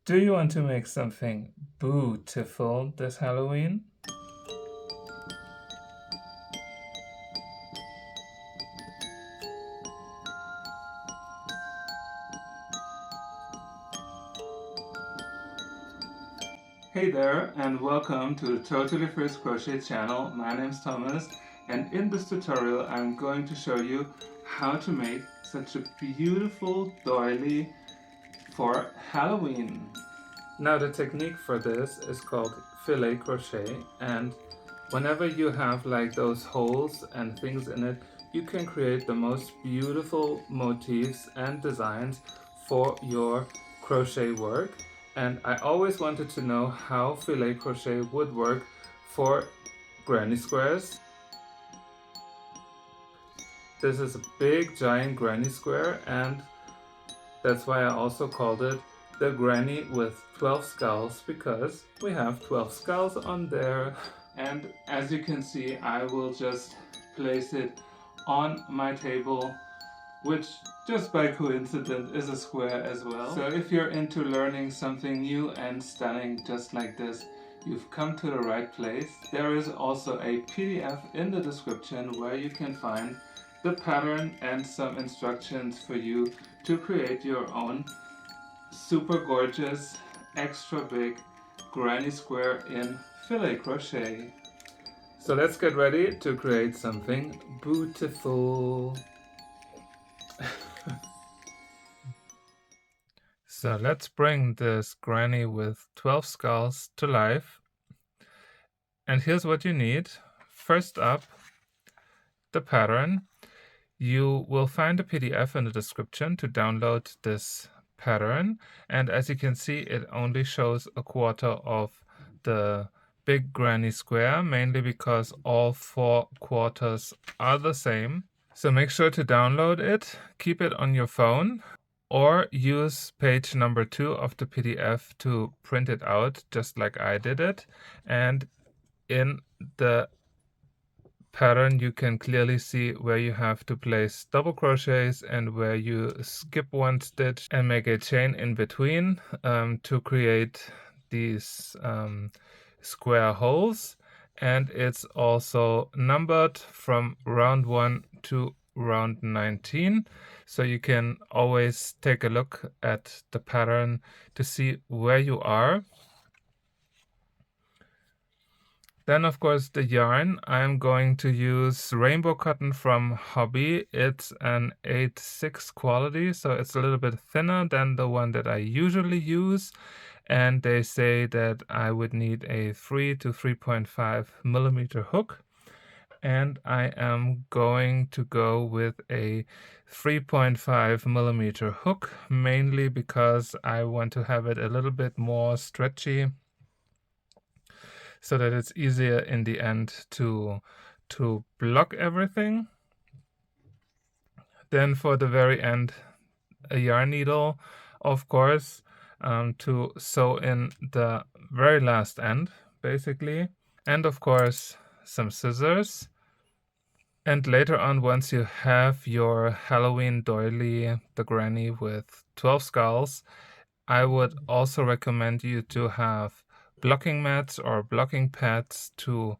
Do you want to make something beautiful this Halloween? Hey there, and welcome to the Totally First Crochet channel. My name's Thomas, and in this tutorial I'm going to show you how to make such a beautiful doily for Halloween. Now the technique for this is called filet crochet, and whenever you have like those holes and things in it, you can create the most beautiful motifs and designs for your crochet work. And I always wanted to know how filet crochet would work for granny squares. This is a big giant granny square, and that's why I also called it the granny with 12 skulls, because we have 12 skulls on there. And as you can see, I will just place it on my table, which just by coincidence is a square as well. So if you're into learning something new and stunning just like this, you've come to the right place. There is also a PDF in the description where you can find the pattern and some instructions for you to create your own super gorgeous, extra big granny square in filet crochet. So let's get ready to create something beautiful. So let's bring this granny with 12 skulls to life. And here's what you need. First up, the pattern. You will find a PDF in the description to download this pattern. And as you can see, it only shows a quarter of the big granny square, mainly because all 4 quarters are the same. So make sure to download it, keep it on your phone, or use page number 2 of the PDF to print it out, just like I did it. And in the pattern you can clearly see where you have to place double crochets and where you skip one stitch and make a chain in between to create these square holes. And it's also numbered from round 1 to round 19, so you can always take a look at the pattern to see where you are. Then, of course, the yarn. I'm going to use rainbow cotton from Hobby. It's an 8/6 quality, so it's a little bit thinner than the one that I usually use. And they say that I would need a 3 to 3.5 millimeter hook. And I am going to go with a 3.5 millimeter hook, mainly because I want to have it a little bit more stretchy, so that it's easier in the end to block everything. Then for the very end, a yarn needle, of course, to sew in the very last end, basically. And of course, some scissors. And later on, once you have your Halloween doily, the granny with 12 skulls, I would also recommend you to have blocking mats or blocking pads to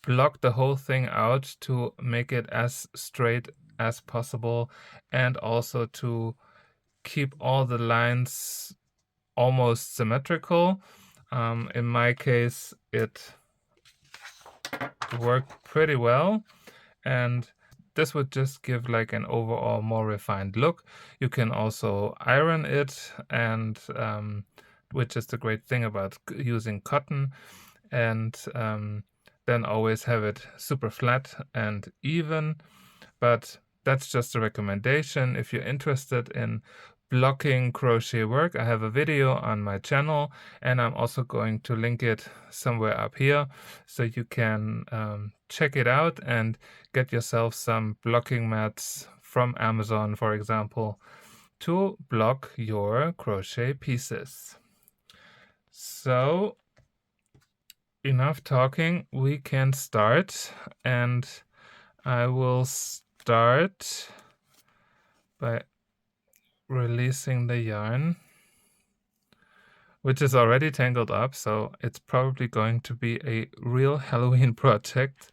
block the whole thing out, to make it as straight as possible, and also to keep all the lines almost symmetrical. In my case, it worked pretty well, and this would just give like an overall more refined look. You can also iron it, and which is the great thing about using cotton, and then always have it super flat and even. But that's just a recommendation. If you're interested in blocking crochet work, I have a video on my channel, and I'm also going to link it somewhere up here, so you can check it out and get yourself some blocking mats from Amazon, for example, to block your crochet pieces. So enough talking, we can start, and I will start by releasing the yarn. which is already tangled up, so it's probably going to be a real Halloween project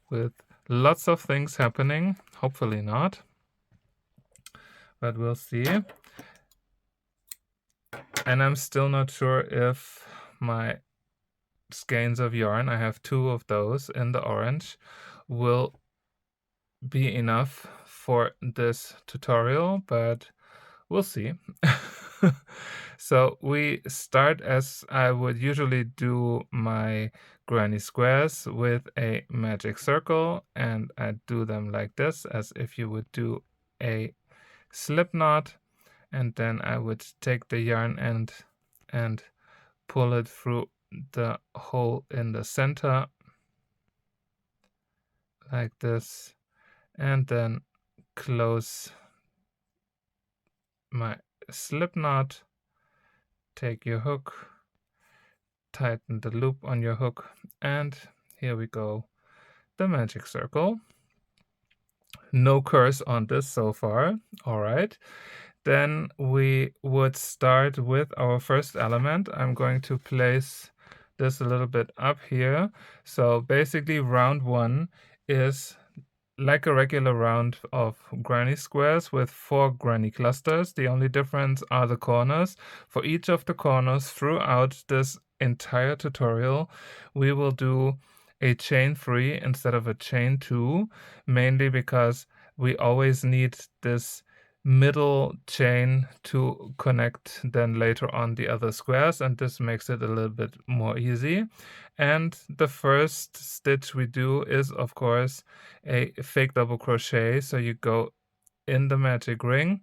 with lots of things happening. Hopefully not, but we'll see. And I'm still not sure if my skeins of yarn, I have 2 of those in the orange, will be enough for this tutorial, but we'll see. So we start as I would usually do my granny squares with a magic circle, and I do them like this, as if you would do a slip knot, and then I would take the yarn end and pull it through the hole in the center like this, and then close my slip knot, take your hook, tighten the loop on your hook, and here we go, the magic circle. No curse on this so far. All right, then we would start with our first element. I'm going to place this a little bit up here. So basically round 1 is like a regular round of granny squares with 4 granny clusters. The only difference are the corners. For each of the corners throughout this entire tutorial, we will do a chain 3 instead of a chain 2, mainly because we always need this middle chain to connect then later on the other squares, and this makes it a little bit more easy. And the first stitch we do is, of course, a fake double crochet. So you go in the magic ring,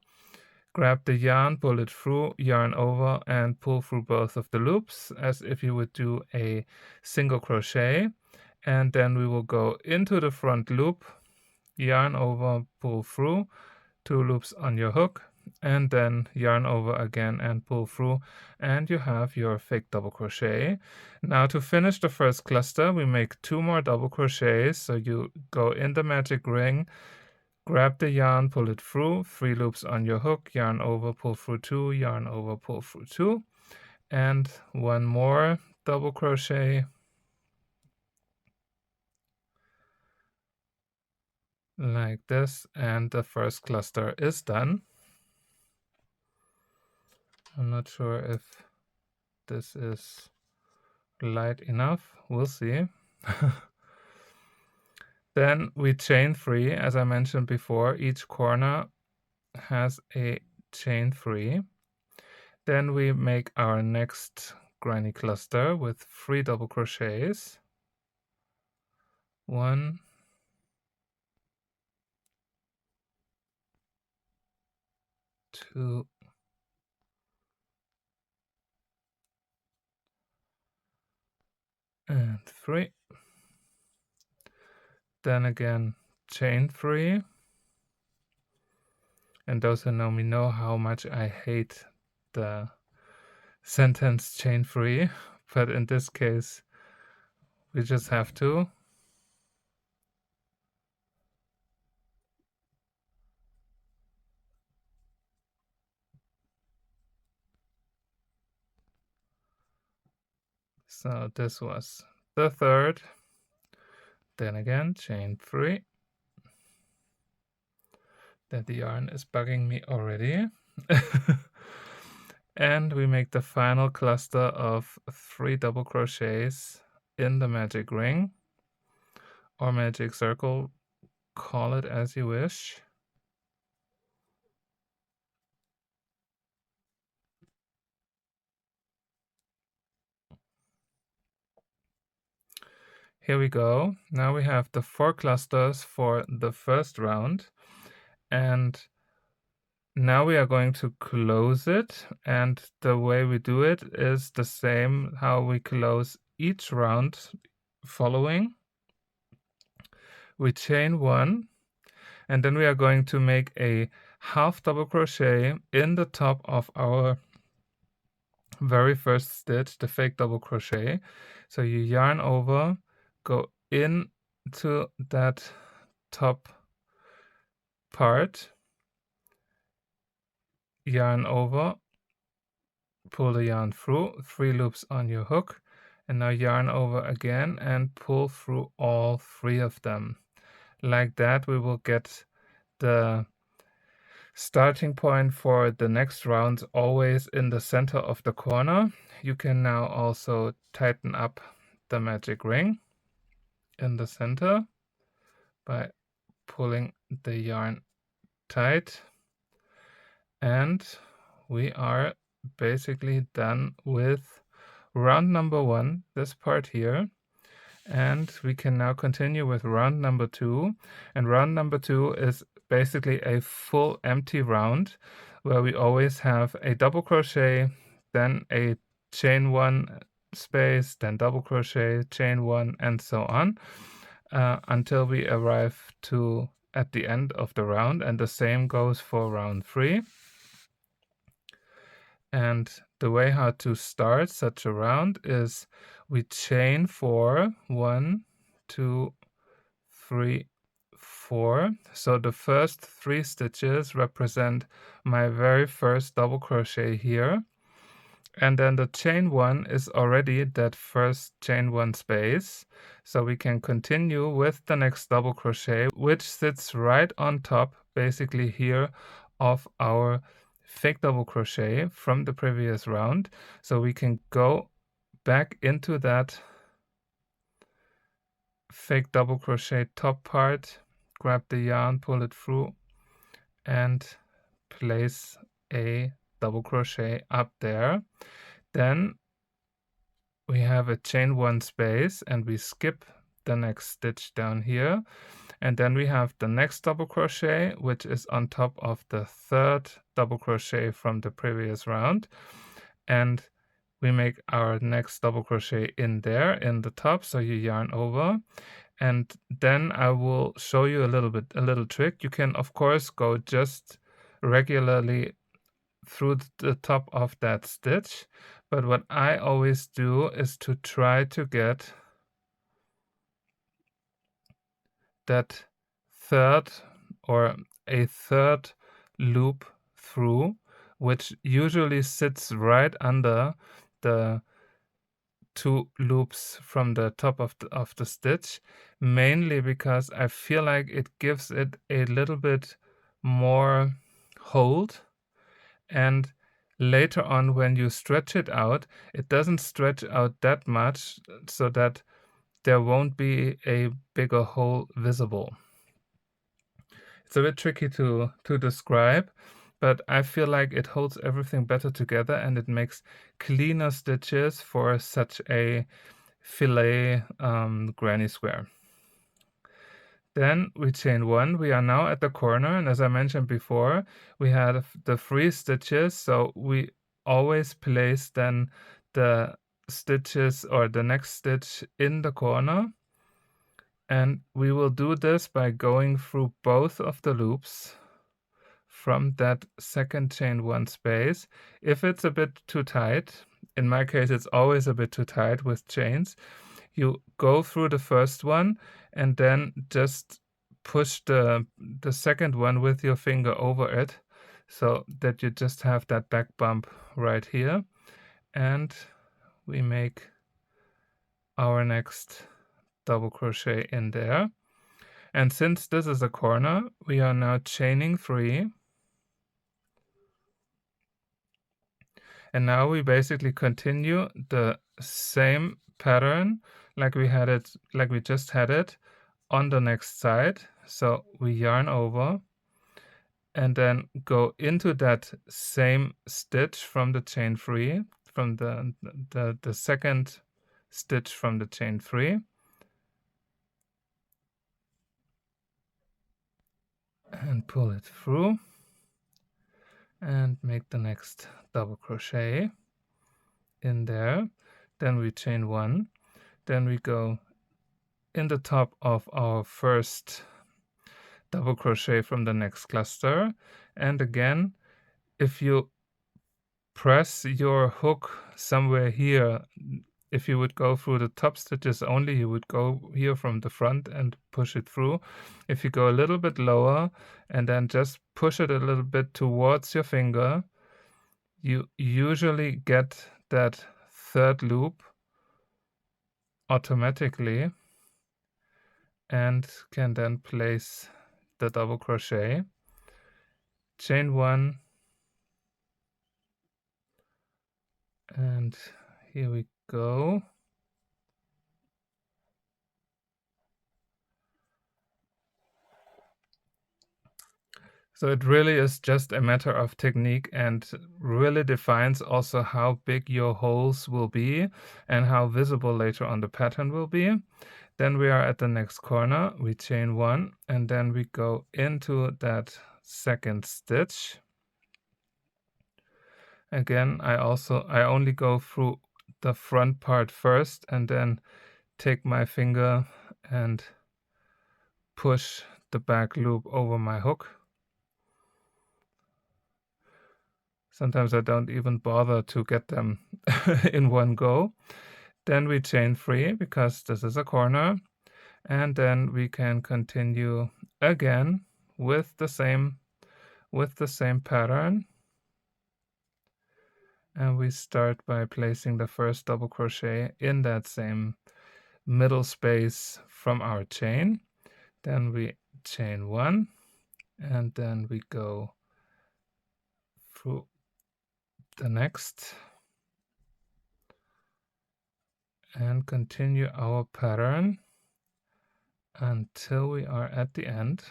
grab the yarn, pull it through, yarn over, and pull through both of the loops as if you would do a single crochet. And then we will go into the front loop, yarn over, pull through, 2 loops on your hook, and then yarn over again and pull through, and you have your fake double crochet. Now to finish the first cluster, we make 2 more double crochets. So you go in the magic ring, grab the yarn, pull it through, 3 loops on your hook, yarn over, pull through 2, yarn over, pull through 2, and 1 more double crochet like this, and the first cluster is done. I'm not sure if this is light enough. We'll see. Then we chain 3, as I mentioned before. Each corner has a chain 3. Then we make our next granny cluster with 3 double crochets. 1, 2, and 3. Then again chain 3. And those who know me know how much I hate the sentence chain 3, but in this case we just have to. So this was the third. Then again chain 3. That the yarn is bugging me already. And we make the final cluster of 3 double crochets in the magic ring or magic circle, call it as you wish. Here we go. Now we have the 4 clusters for the first round, and now we are going to close it, and the way we do it is the same how we close each round following. We chain 1, and then we are going to make a half double crochet in the top of our very first stitch, the fake double crochet. So you yarn over, go into that top part, yarn over, pull the yarn through, 3 loops on your hook, and now yarn over again and pull through all 3 of them. Like that we will get the starting point for the next round always in the center of the corner. You can now also tighten up the magic ring in the center by pulling the yarn tight, and we are basically done with round number 1, this part here. And we can now continue with round number 2, and round number 2 is basically a full empty round where we always have a double crochet, then a chain 1 space, then double crochet, chain 1, and so on until we arrive to at the end of the round, and the same goes for round 3. And the way how to start such a round is we chain 4, 1, 2, 3, 4. So the first 3 stitches represent my very first double crochet here, and then the chain 1 is already that first chain 1 space, so we can continue with the next double crochet, which sits right on top basically here of our fake double crochet from the previous round. So we can go back into that fake double crochet top part, grab the yarn, pull it through, and place a double crochet up there. Then we have a chain 1 space and we skip the next stitch down here, and then we have the next double crochet, which is on top of the 3rd double crochet from the previous round, and we make our next double crochet in there in the top, so you yarn over. And then I will show you a little trick. You can of course go just regularly through the top of that stitch, but what I always do is to try to get that 3rd or a 3rd loop through, which usually sits right under the 2 loops from the top of the stitch, mainly because I feel like it gives it a little bit more hold, and later on when you stretch it out, it doesn't stretch out that much so that there won't be a bigger hole visible. It's a bit tricky to describe, but I feel like it holds everything better together and it makes cleaner stitches for such a filet granny square. Then we chain 1. We are now at the corner, and as I mentioned before, we have the 3 stitches, so we always place then the stitches or the next stitch in the corner, and we will do this by going through both of the loops from that second chain 1 space. If it's a bit too tight, in my case it's always a bit too tight with chains, you go through the first one and then just push the second one with your finger over it, so that you just have that back bump right here, and we make our next double crochet in there. And since this is a corner, we are now chaining 3, and now we basically continue the same pattern like we just had it on the next side. So we yarn over and then go into that same stitch from the chain 3, from the second stitch from the chain 3, and pull it through and make the next double crochet in there. Then we chain 1, then we go in the top of our first double crochet from the next cluster, and again, if you press your hook somewhere here, if you would go through the top stitches only, you would go here from the front and push it through. If you go a little bit lower and then just push it a little bit towards your finger, You usually get that third loop automatically and can then place the double crochet, chain 1, and here we go. So it really is just a matter of technique and really defines also how big your holes will be and how visible later on the pattern will be. Then we are at the next corner, we chain 1, and then we go into that second stitch. Again, I only go through the front part first and then take my finger and push the back loop over my hook. Sometimes I don't even bother to get them in one go. Then we chain 3 because this is a corner, and then we can continue again with the same pattern. And we start by placing the first double crochet in that same middle space from our chain. Then we chain 1, and then we go through the next and continue our pattern until we are at the end.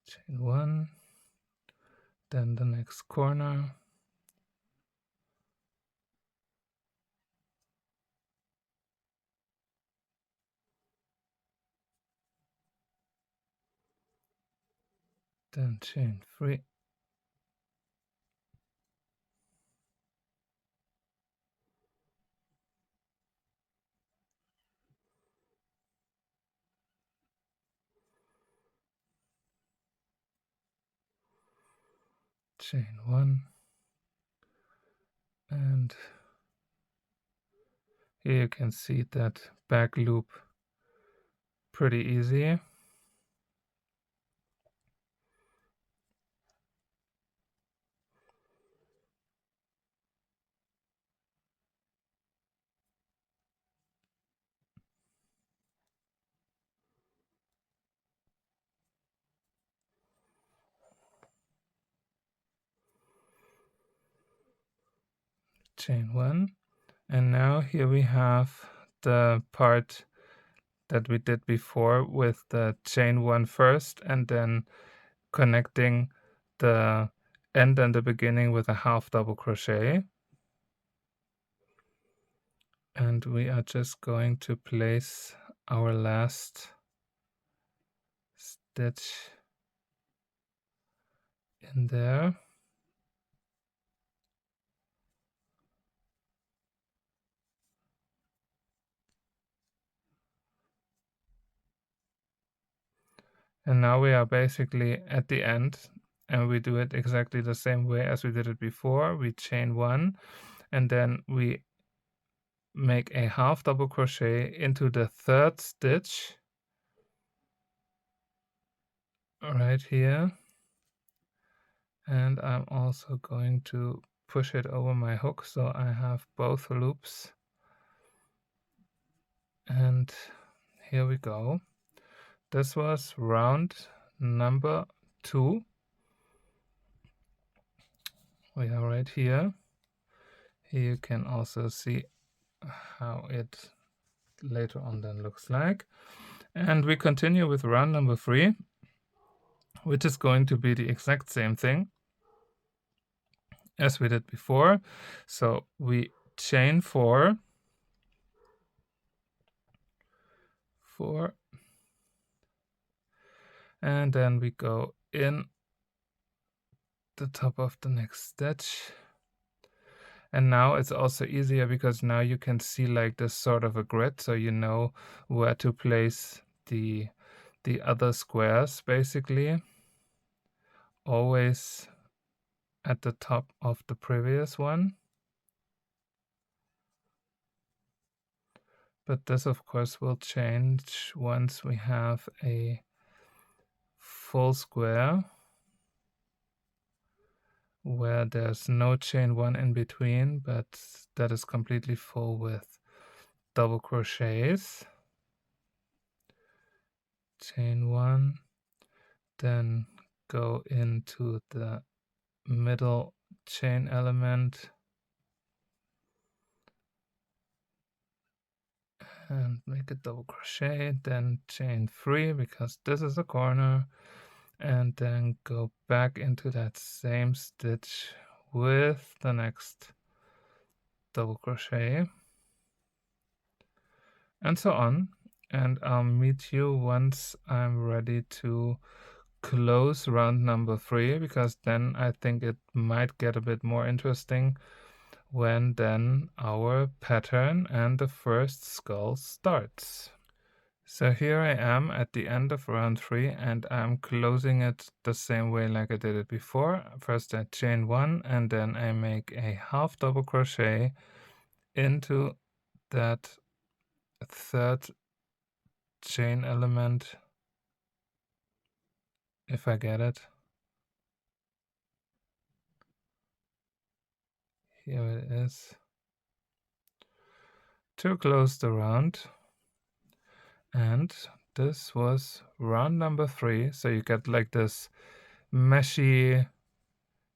Chain 1, then the next corner, then chain 3, chain 1, and here you can see that back loop pretty easy. Chain 1, and now here we have the part that we did before with the chain 1 first and then connecting the end and the beginning with a half double crochet. And we are just going to place our last stitch in there. And now we are basically at the end, and we do it exactly the same way as we did it before. We chain 1, and then we make a half double crochet into the third stitch right here. And I'm also going to push it over my hook so I have both loops. And here we go. This was round number 2. We are right here. Here you can also see how it later on then looks like. And we continue with round number 3, which is going to be the exact same thing as we did before. So we chain 4, and then we go in the top of the next stitch. And now it's also easier because now you can see like this sort of a grid, so you know where to place the other squares, basically always at the top of the previous one. But this of course will change once we have a full square. where there's no chain 1 in between, but that is completely full with double crochets. Chain 1, then go into the middle chain element and make a double crochet, then chain 3 because this is a corner, and then go back into that same stitch with the next double crochet, and so on. And I'll meet you once I'm ready to close round number 3, because then I think it might get a bit more interesting when then our pattern and the first skull starts. So here I am at the end of round 3, and I'm closing it the same way like I did it before. First I chain 1, and then I make a half double crochet into that third chain element, if I get it. Here it is. To close the round. And this was round number 3. So you get like this meshy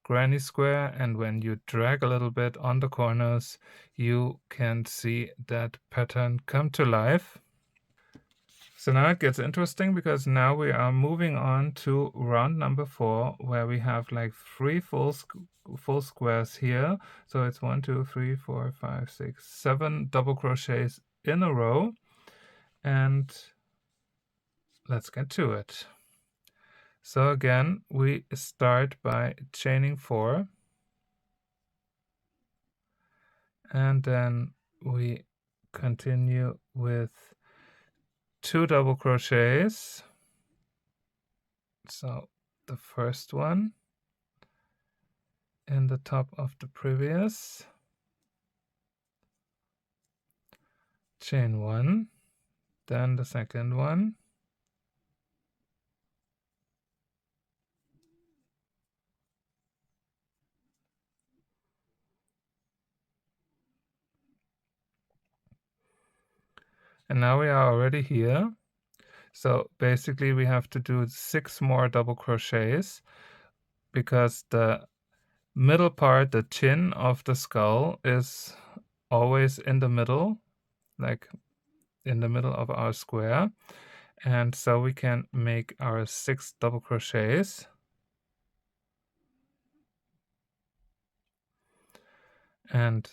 granny square, and when you drag a little bit on the corners, you can see that pattern come to life. So now it gets interesting, because now we are moving on to round number 4, where we have like 3 full squares here. So it's 1, 2, 3, 4, 5, 6, 7 double crochets in a row, and let's get to it. So again, we start by chaining 4, and then we continue with 2 double crochets. So the first one in the top of the previous, chain 1, then the second one, and now we are already here. So basically we have to do 6 more double crochets, because the middle part, the chin of the skull, is always in the middle, like in the middle of our square. And so we can make our 6 double crochets. And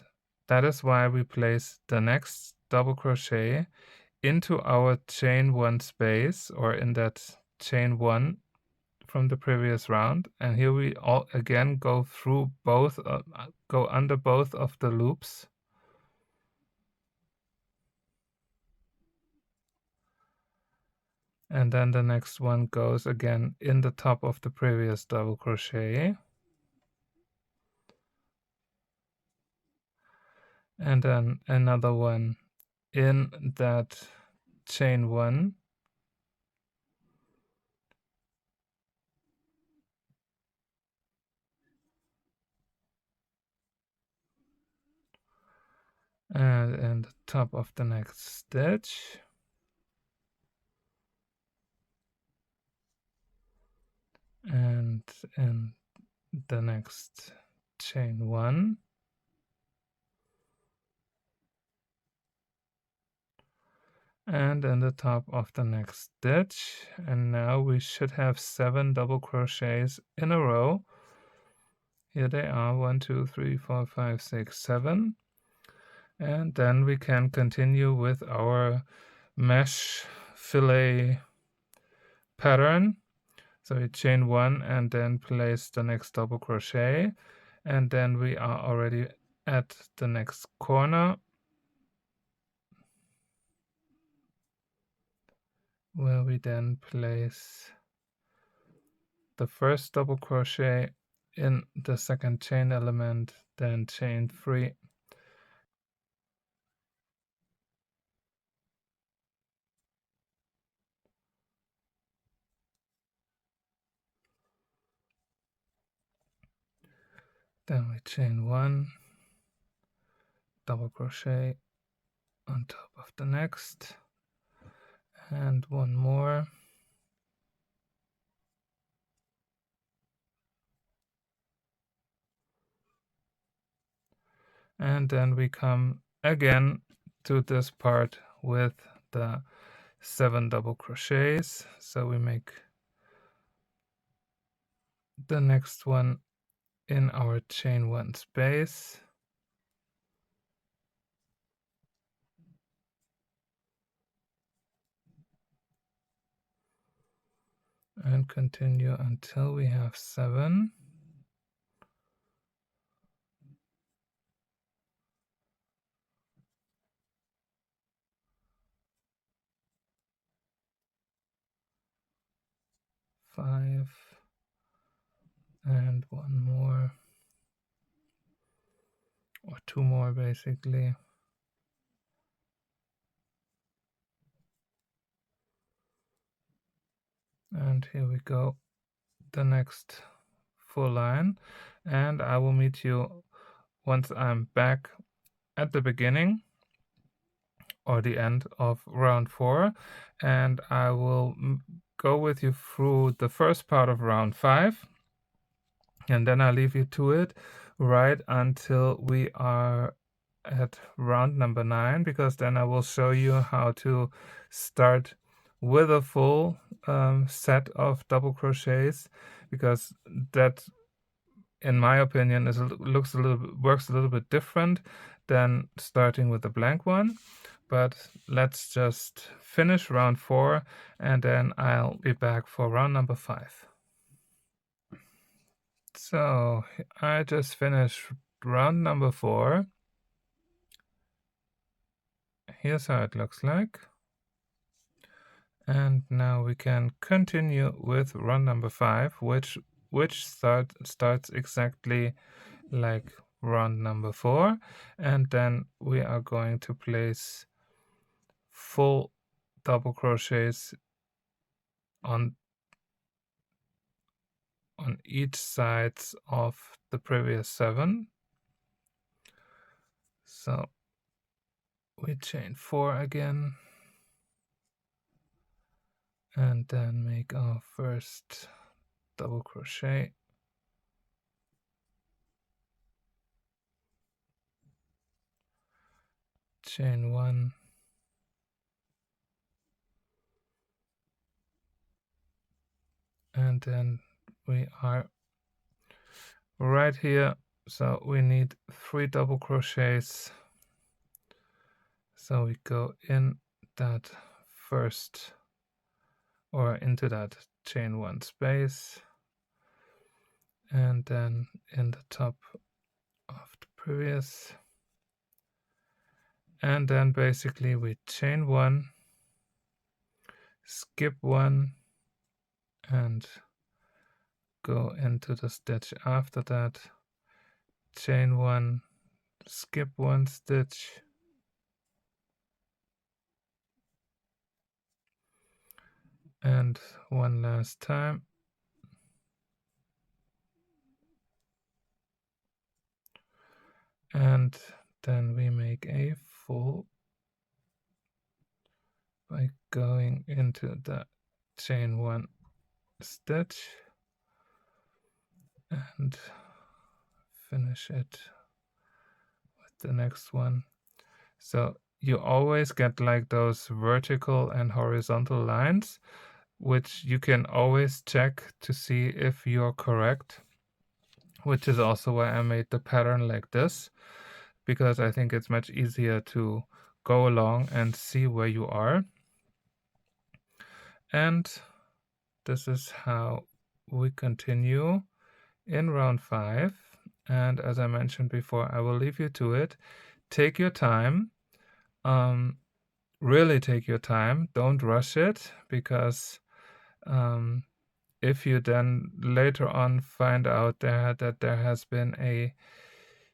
that is why we place the next double crochet into our chain 1 space, or in that chain 1 from the previous round. And here we all again go through both, go under both of the loops. And then the next one goes again in the top of the previous double crochet. And then another one in that chain 1. And in the top of the next stitch. And in the next chain 1. And in the top of the next stitch. And now we should have 7 double crochets in a row. Here they are, 1, 2, 3, 4, 5, 6, 7. And then we can continue with our mesh fillet pattern. So we chain 1 and then place the next double crochet, and then we are already at the next corner, where we then place the first double crochet in the second chain element, then chain 3. Then we chain 1, double crochet on top of the next, and one more, and then we come again to this part with the 7 double crochets. So we make the next one in our chain 1 space, and continue until we have 7. Five, and one more, or two more basically. And here we go, the next full line, and I will meet you once I'm back at the beginning or the end of round 4, and I will go with you through the first part of round 5, and then I'll leave you to it right until we are at round number 9, because then I will show you how to start with a full set of double crochets, because that, in my opinion, works a little bit different than starting with a blank one. But let's just finish round 4, and then I'll be back for round number 5. So I just finished round number 4. Here's how it looks like. And now we can continue with round number 5, which starts exactly like round number 4, and then we are going to place full double crochets on each sides of the previous 7. So we chain 4 again, and then make our first double crochet, chain 1, and then we are right here, so we need 3 double crochets. So we go in that first, or into that chain 1 space, and then in the top of the previous, and then basically we chain 1, skip 1, and go into the stitch after that, chain 1, skip 1 stitch, and one last time, and then we make a full by going into the chain 1 stitch and finish it with the next one. So you always get like those vertical and horizontal lines, which you can always check to see if you're correct, which is also why I made the pattern like this, because I think it's much easier to go along and see where you are. And this is how we continue in round 5. And as I mentioned before, I will leave you to it. Take your time. Really take your time. Don't rush it, because if you then later on find out that there has been a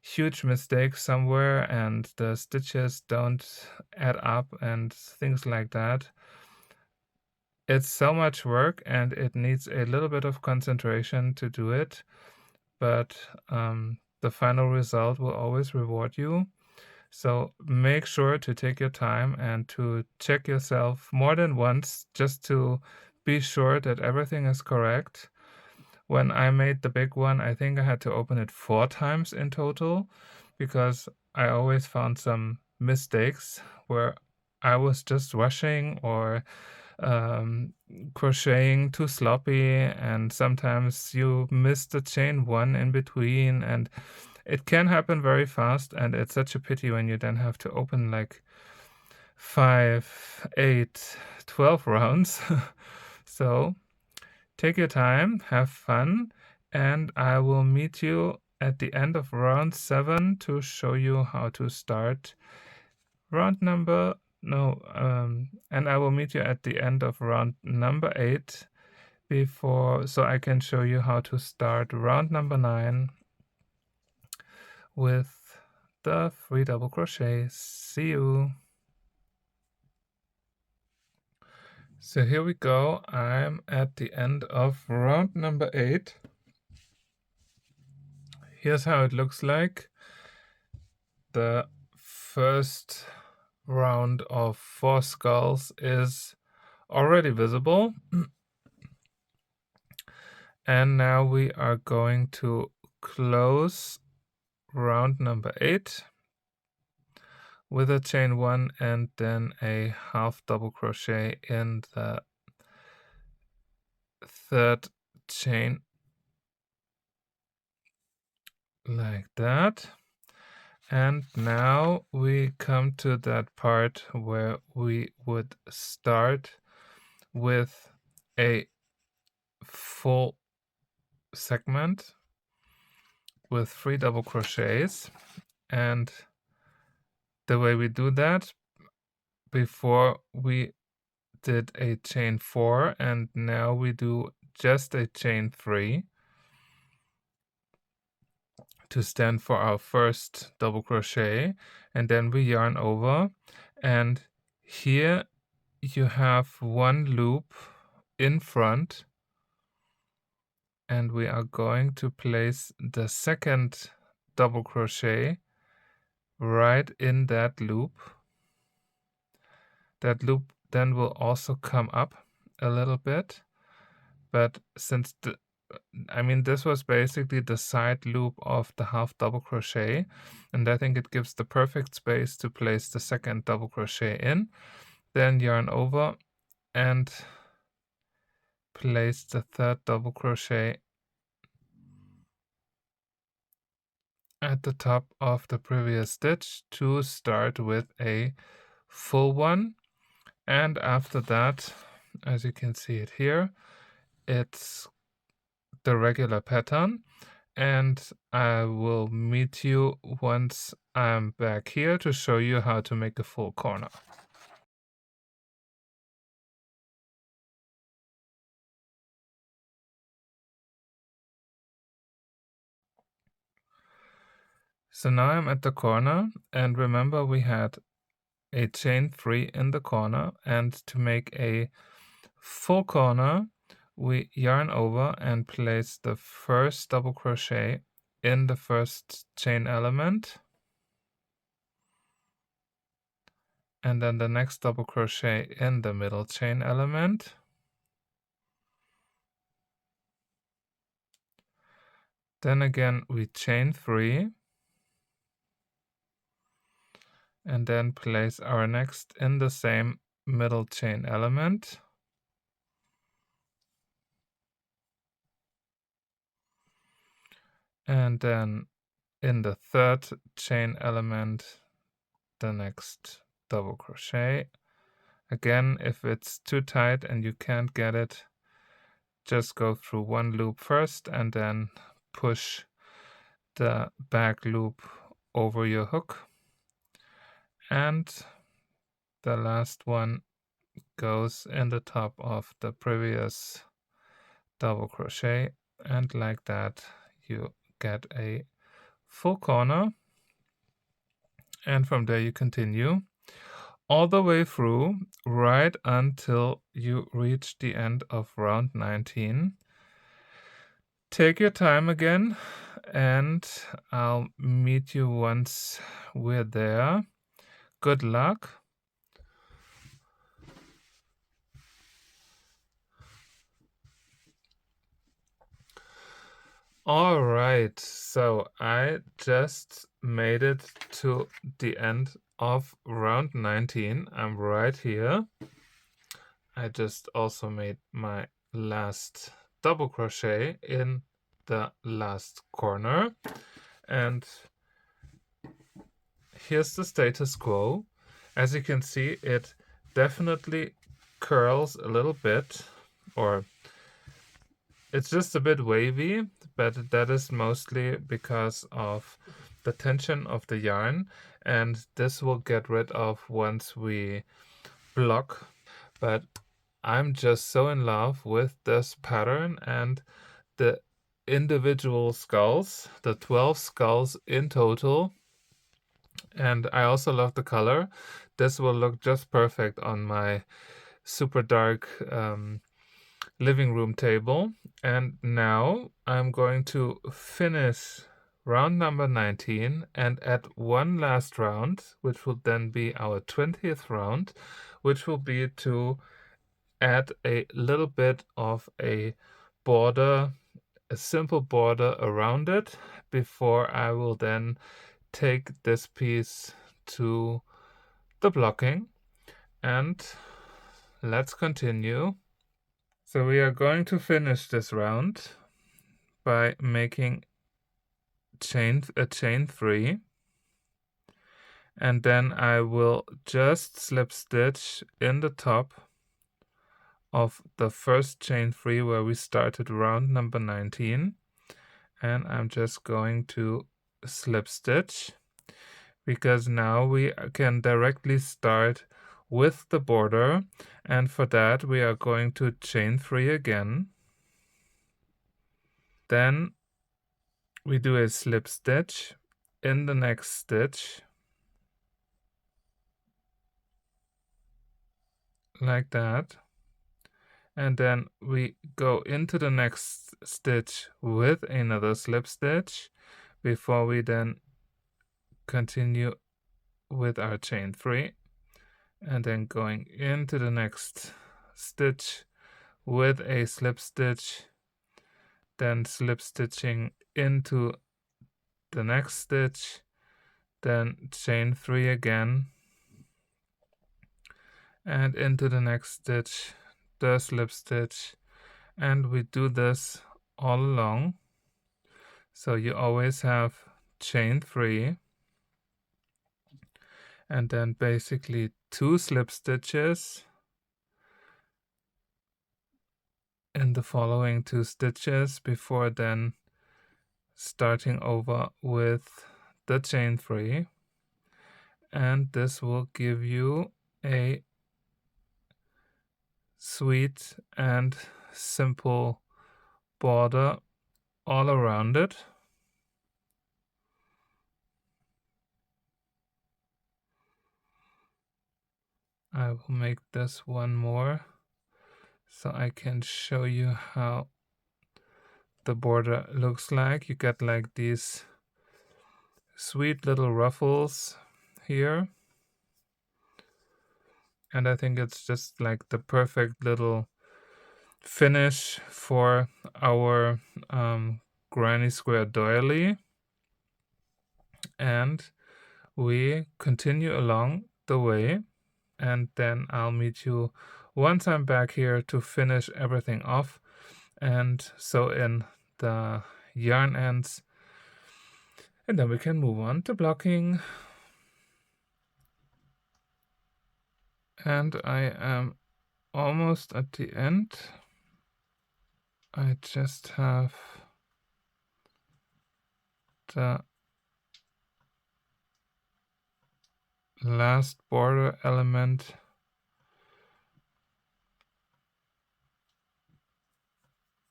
huge mistake somewhere and the stitches don't add up and things like that, it's so much work and it needs a little bit of concentration to do it. But the final result will always reward you. So make sure to take your time and to check yourself more than once just to be sure that everything is correct. When I made the big one, I think I had to open it 4 times in total because I always found some mistakes where I was just rushing or crocheting too sloppy, and sometimes you miss the chain 1 in between, and it can happen very fast, and it's such a pity when you then have to open like 5, 8, 12 rounds. So take your time, have fun, and I will meet you at the end of round 7 to show you how to start round number, no, and I will meet you at the end of round number 8 so I can show you how to start round number 9 with the 3 double crochets. See you. So here we go. I'm at the end of round number 8. Here's how it looks like. The first round of 4 skulls is already visible. And now we are going to close round number 8 with a chain 1 and then a half double crochet in the 3rd chain, like that. And now we come to that part where we would start with a full segment with 3 double crochets. And the way we do that, before we did a chain 4 and now we do just a chain 3 to stand for our first double crochet, and then we yarn over, and here you have 1 loop in front, and we are going to place the second double crochet right in that loop. That loop then will also come up a little bit, but since this was basically the side loop of the half double crochet, and I think it gives the perfect space to place the second double crochet in. Then yarn over and place the 3rd double crochet at the top of the previous stitch to start with a full one. And after that, as you can see it here, it's the regular pattern, and I will meet you once I'm back here to show you how to make a full corner. So now I'm at the corner, and remember we had a chain 3 in the corner, and to make a full corner we yarn over and place the first double crochet in the first chain element, and then the next double crochet in the middle chain element, then again we chain 3 and then place our next in the same middle chain element, and then in the 3rd chain element the next double crochet. Again, if it's too tight and you can't get it, just go through 1 loop first and then push the back loop over your hook, and the last one goes in the top of the previous double crochet, and like that you get a full corner, and from there you continue all the way through right until you reach the end of round 19. Take your time again and I'll meet you once we're there. Good luck. All right, so I just made it to the end of round 19. I'm right here. I just also made my last double crochet in the last corner, and here's the status quo. As you can see, it definitely curls a little bit, or it's just a bit wavy, but that is mostly because of the tension of the yarn, and this will get rid of once we block. But I'm just so in love with this pattern and the individual skulls, the 12 skulls in total. And I also love the color. This will look just perfect on my super dark living room table. And now I'm going to finish round number 19 and add one last round, which will then be our 20th round, which will be to add a little bit of a border, a simple border around it, before I will then take this piece to the blocking. And let's continue. So we are going to finish this round by making a chain 3, and then I will just slip stitch in the top of the first chain 3 where we started round number 19, and I'm just going to slip stitch, because now we can directly start with the border, and for that we are going to chain 3 again. Then we do a slip stitch in the next stitch, like that, and then we go into the next stitch with another slip stitch before we then continue with our chain 3, and then going into the next stitch with a slip stitch, then slip stitching into the next stitch, then chain 3 again, and into the next stitch, the slip stitch, and we do this all along. So you always have chain 3, and then basically 2 slip stitches in the following 2 stitches before then starting over with the chain 3, and this will give you a sweet and simple border all around it. I will make this one more so I can show you how the border looks like. You get like these sweet little ruffles here, and I think it's just like the perfect little finish for our granny square doily. And we continue along the way, and then I'll meet you once I'm back here to finish everything off and sew in the yarn ends, and then we can move on to blocking. And I am almost at the end. I just have the last border element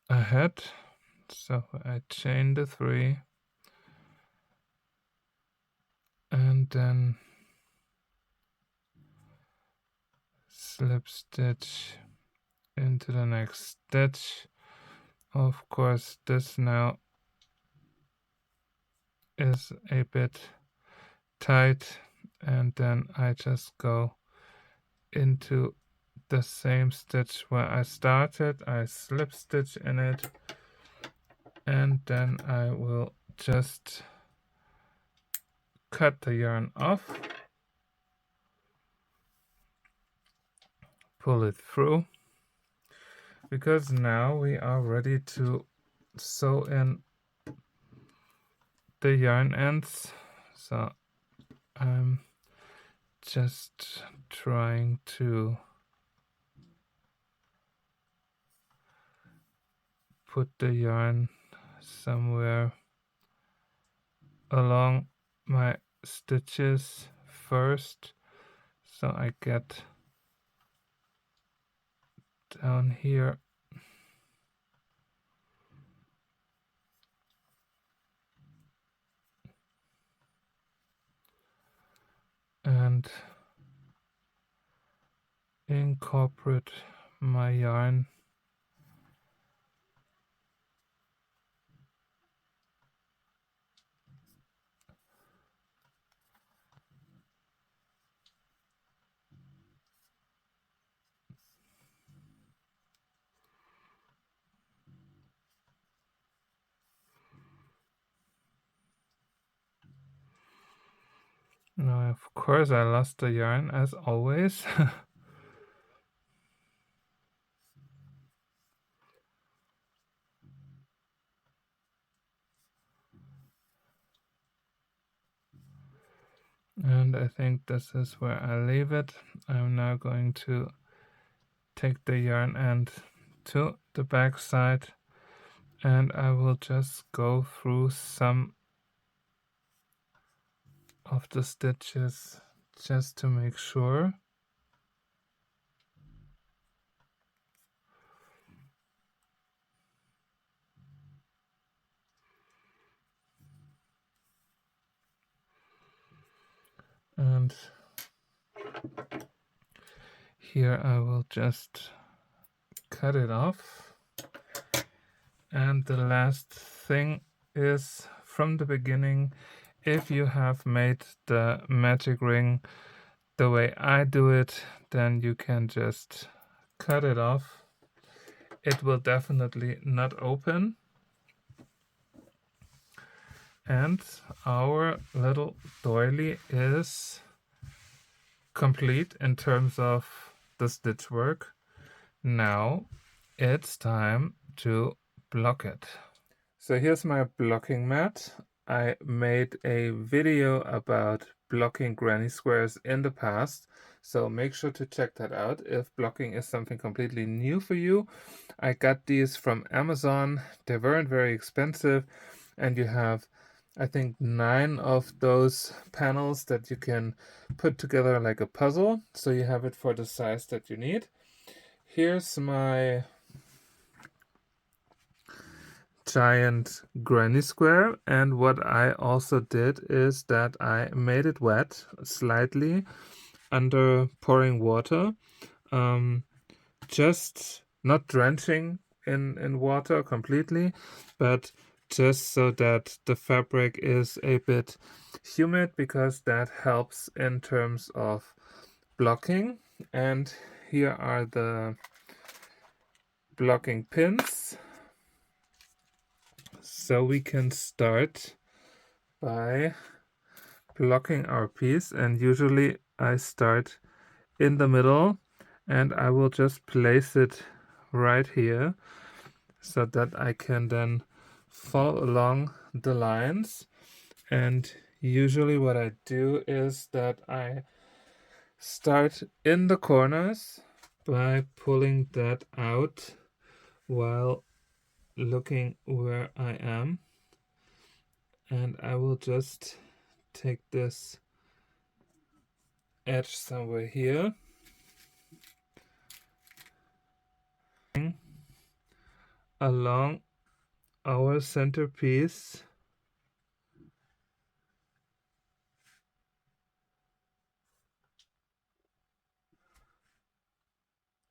ahead, so I chain the 3 and then slip stitch into the next stitch. Of course, this now is a bit tight, and then I just go into the same stitch where I started. I slip stitch in it, and then I will just cut the yarn off, pull it through, because now we are ready to sew in the yarn ends. So I'm just trying to put the yarn somewhere along my stitches first, so I get down here and incorporate my yarn. Now, of course, I lost the yarn as always. And I think this is where I leave it. I'm now going to take the yarn end to the back side, and I will just go through some of the stitches just to make sure. And here I will just cut it off. And the last thing is, from the beginning, if you have made the magic ring the way I do it, then you can just cut it off. It will definitely not open. And our little doily is complete in terms of the stitch work. Now it's time to block it. So here's my blocking mat. I made a video about blocking granny squares in the past, so make sure to check that out if blocking is something completely new for you. I got these from Amazon. They weren't very expensive, and you have, I think, 9 of those panels that you can put together like a puzzle, so you have it for the size that you need. Here's my giant granny square, and what I also did is that I made it wet slightly under pouring water, just not drenching in water completely, but just so that the fabric is a bit humid, because that helps in terms of blocking. And here are the blocking pins. So we can start by blocking our piece, and usually I start in the middle, and I will just place it right here so that I can then follow along the lines. And usually what I do is that I start in the corners by pulling that out while looking where I am, and I will just take this edge somewhere here, along our centerpiece,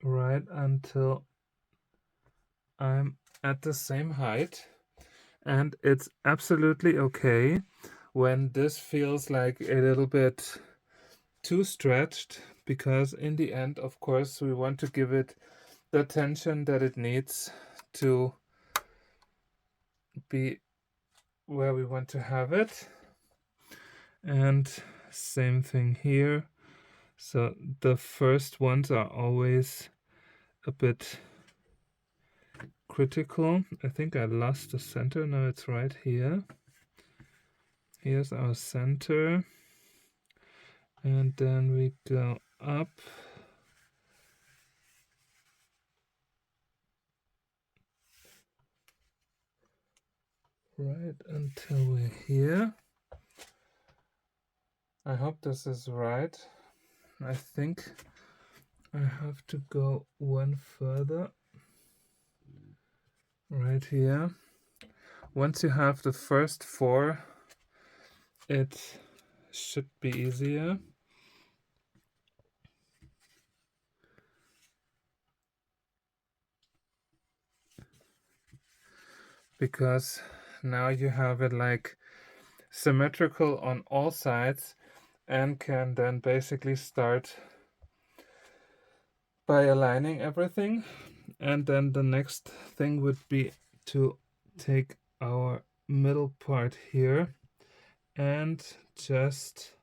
right until I'm at the same height. And it's absolutely okay when this feels like a little bit too stretched, because in the end, of course, we want to give it the tension that it needs to be where we want to have it. And same thing here. So the first ones are always a bit critical. I think I lost the center. No, it's right here. Here's our center. And then we go up. Right until we're here. I hope this is right. I think I have to go one further. Right here. Once you have the first 4, it should be easier. Because now you have it like symmetrical on all sides, and can then basically start by aligning everything. And then the next thing would be to take our middle part here and just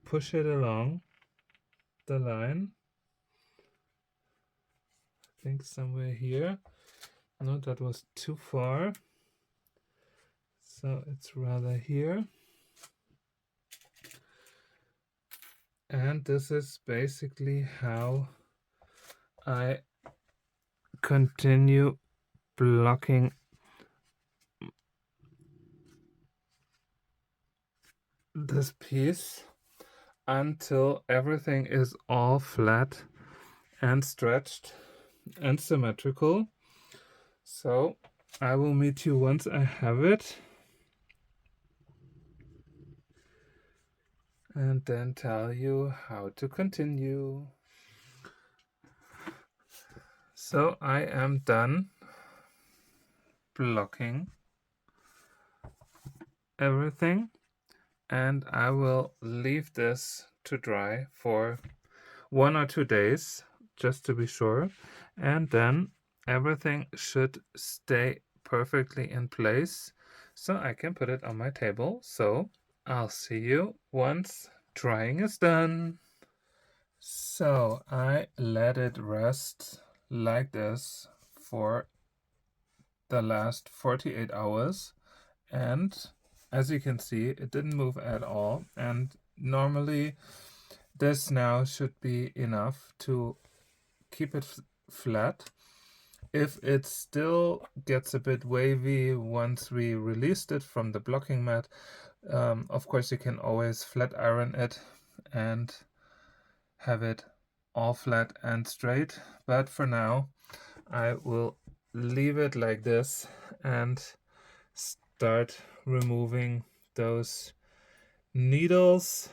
push it along the line. I think somewhere here. No, that was too far. So it's rather here. And this is basically how I continue blocking this piece until everything is all flat and stretched and symmetrical. So I will meet you once I have it, and then tell you how to continue. So I am done blocking everything, and I will leave this to dry for 1 or 2 days just to be sure, and then everything should stay perfectly in place so I can put it on my table. So I'll see you once drying is done. So I let it rest like this for the last 48 hours, and as you can see, it didn't move at all. And normally this now should be enough to keep it flat. If it still gets a bit wavy once we released it from the blocking mat, of course you can always flat iron it and have it all flat and straight. But for now, I will leave it like this and start removing those needles,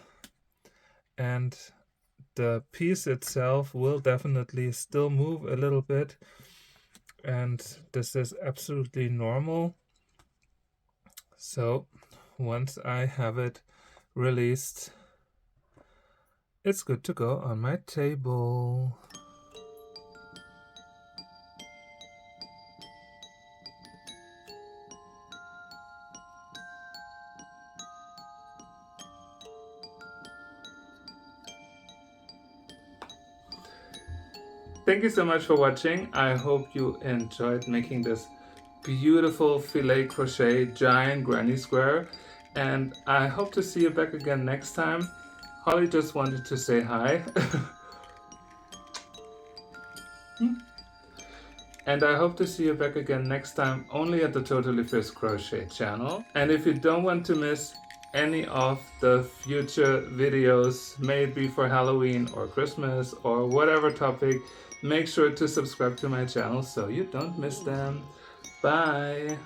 and the piece itself will definitely still move a little bit, and this is absolutely normal. So once I have it released, it's good to go on my table. Thank you so much for watching. I hope you enjoyed making this beautiful filet crochet giant granny square, and I hope to see you back again next time. Holly just wanted to say hi. And I hope to see you back again next time, only at the Totally Fierce Crochet channel. And if you don't want to miss any of the future videos, may it be for Halloween or Christmas or whatever topic, make sure to subscribe to my channel so you don't miss them. Bye!